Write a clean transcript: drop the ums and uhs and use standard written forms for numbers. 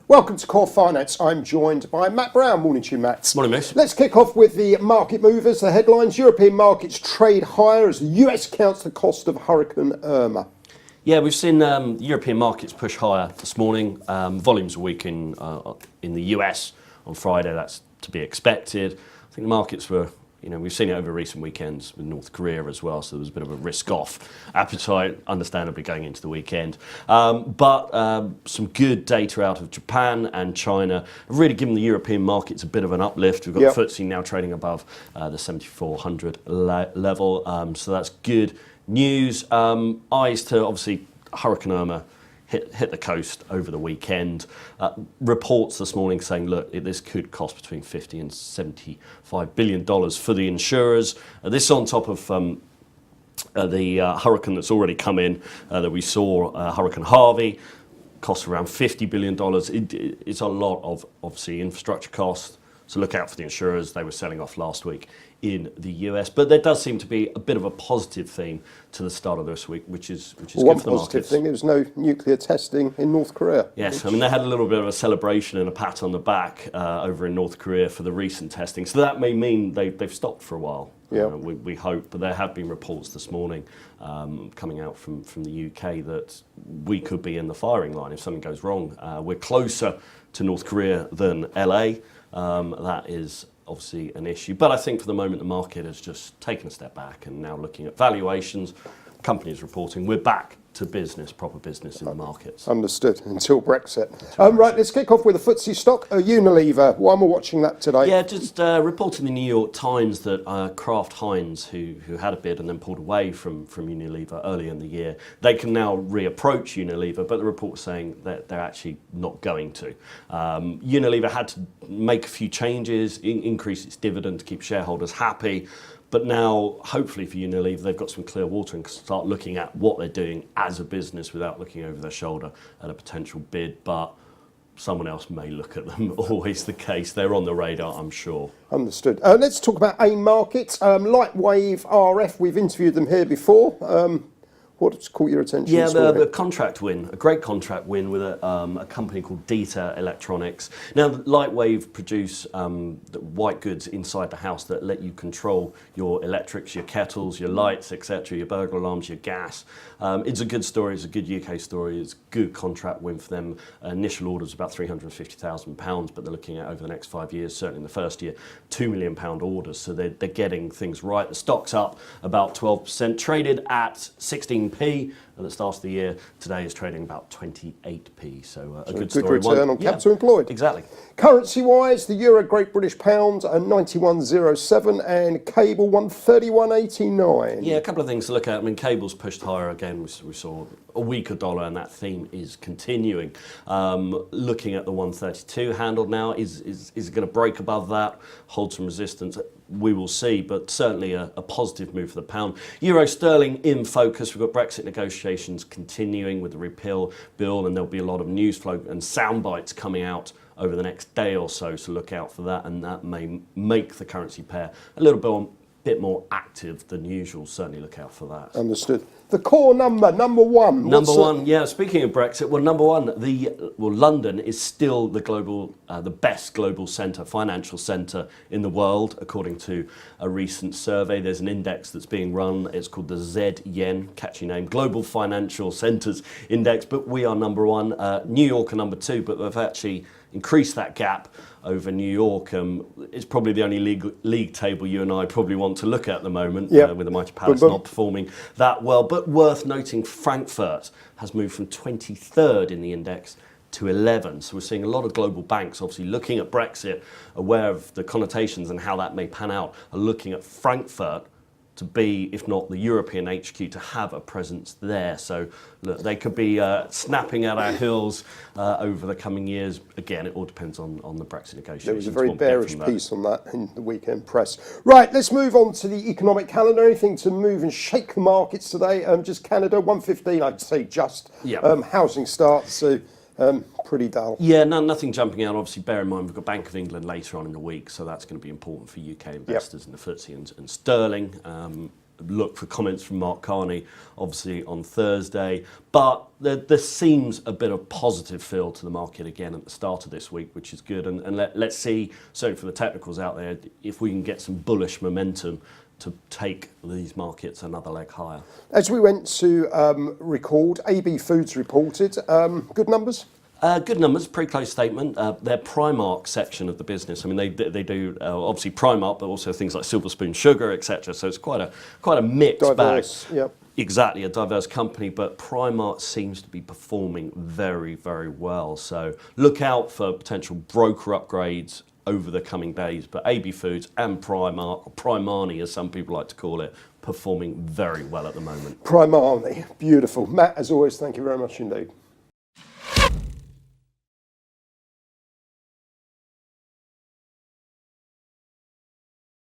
Welcome to Core Finance. I'm joined by Matt Brown. Morning to you, Matt. Morning, Miss. Let's kick off with the market movers. The headlines: European markets trade higher as the US counts the cost of Hurricane Irma. Yeah, we've seen European markets push higher this morning. Volumes are weak in the US on Friday. That's to be expected. I think the markets were, we've seen it over recent weekends with North Korea as well, so there was a bit of a risk-off appetite, understandably, going into the weekend. But some good data out of Japan and China have really given the European markets a bit of an uplift. We've got the FTSE now trading above the 7,400 level, so that's good news. Eyes to, obviously, Hurricane Irma hit the coast over the weekend. Reports this morning saying, look, this could cost between $50 and $75 billion for the insurers. This is on top of the hurricane that's already come in that we saw, Hurricane Harvey, cost around $50 billion. It's a lot of, obviously, infrastructure costs. So look out for the insurers. They were selling off last week in the US. But there does seem to be a bit of a positive theme to the start of this week, which is good for the markets. One positive thing, there was no nuclear testing in North Korea. Yes, I mean, they had a little bit of a celebration and a pat on the back over in North Korea for the recent testing. So that may mean they've stopped for a while. Yeah. We hope, but there have been reports this morning coming out from the UK that we could be in the firing line if something goes wrong. We're closer to North Korea than LA. That is obviously an issue. But I think for the moment the market has just taken a step back and now looking at valuations, companies reporting, we're back to business, proper business in the markets. Understood, until Brexit. Right, let's kick off with a FTSE stock, Unilever. Why am I watching that today? Yeah, just reporting in the New York Times that Kraft Heinz, who had a bid and then pulled away from Unilever early in the year, they can now reapproach Unilever, but the report is saying that they're actually not going to. Unilever had to make a few changes, increase its dividend to keep shareholders happy. But now, hopefully for Unilever, they've got some clear water and can start looking at what they're doing as a business without looking over their shoulder at a potential bid. But someone else may look at them, always the case. They're on the radar, I'm sure. Understood. Let's talk about AIM markets. Lightwave RF, we've interviewed them here before. What's caught your attention? Yeah, the contract win, a great contract win with a company called Dita Electronics. Now, Lightwave produce white goods inside the house that let you control your electrics, your kettles, your lights, etc., your burglar alarms, your gas. It's a good story. It's a good UK story. It's a good contract win for them. Initial orders about £350,000, but they're looking at over the next 5 years, certainly in the first year, £2 million orders. So they're getting things right. The stock's up about 12%, traded at 16p at the start of the year. Today is trading about 28p, so a good story. Good return on capital employed. Exactly. Currency-wise, the euro, Great British pound, 91.07, and cable 131.89. Yeah, a couple of things to look at. I mean, cable's pushed higher again. We saw a weaker dollar, and that theme is continuing. Looking at the 132 handle now, is it going to break above that, hold some resistance? We will see, but certainly a positive move for the pound. Euro sterling in focus. We've got Brexit negotiations continuing with the repeal bill, and there'll be a lot of news flow and sound bites coming out over the next day or so, so look out for that, and that may make the currency pair a little bit more active than usual. Certainly look out for that. Understood. The core number one. Number one, yeah. Speaking of Brexit, well, number one, London is still the best global centre, financial centre in the world, according to a recent survey. There's an index that's being run. It's called the Z-Yen, catchy name, Global Financial Centres Index. But we are number one. New York are number two, but we've actually increased that gap over New York. It's probably the only league table you and I probably want to look at the moment, with the Mighty Palace not performing that well. But worth noting, Frankfurt has moved from 23rd in the index to 11. So we're seeing a lot of global banks, obviously looking at Brexit, aware of the connotations and how that may pan out, are looking at Frankfurt to be, if not the European HQ, to have a presence there. So look, they could be snapping at our heels over the coming years. Again, it all depends on the Brexit negotiations. There was a very bearish piece on that in the weekend press. Right, let's move on to the economic calendar. Anything to move and shake the markets today? Just Canada, 115, I'd say just. Housing starts, so pretty dull. Yeah, nothing jumping out. Obviously, bear in mind we've got Bank of England later on in the week, so that's going to be important for UK investors in the FTSE and sterling. look for comments from Mark Carney, obviously on Thursday. But there seems a bit of positive feel to the market again at the start of this week, which is good. And let's see, certainly for the technicals out there, if we can get some bullish momentum to take these markets another leg higher. As we went to record, AB Foods reported good numbers. Good numbers, pretty close statement. Their Primark section of the business. I mean, they do obviously Primark, but also things like Silver Spoon Sugar, etc. So it's quite a mixed Diverse, bag. yep. Exactly, a diverse company, but Primark seems to be performing very, very well. So look out for potential broker upgrades over the coming days. But AB Foods and Primark, or Primani as some people like to call it, performing very well at the moment. Primani, beautiful. Matt, as always, thank you very much indeed.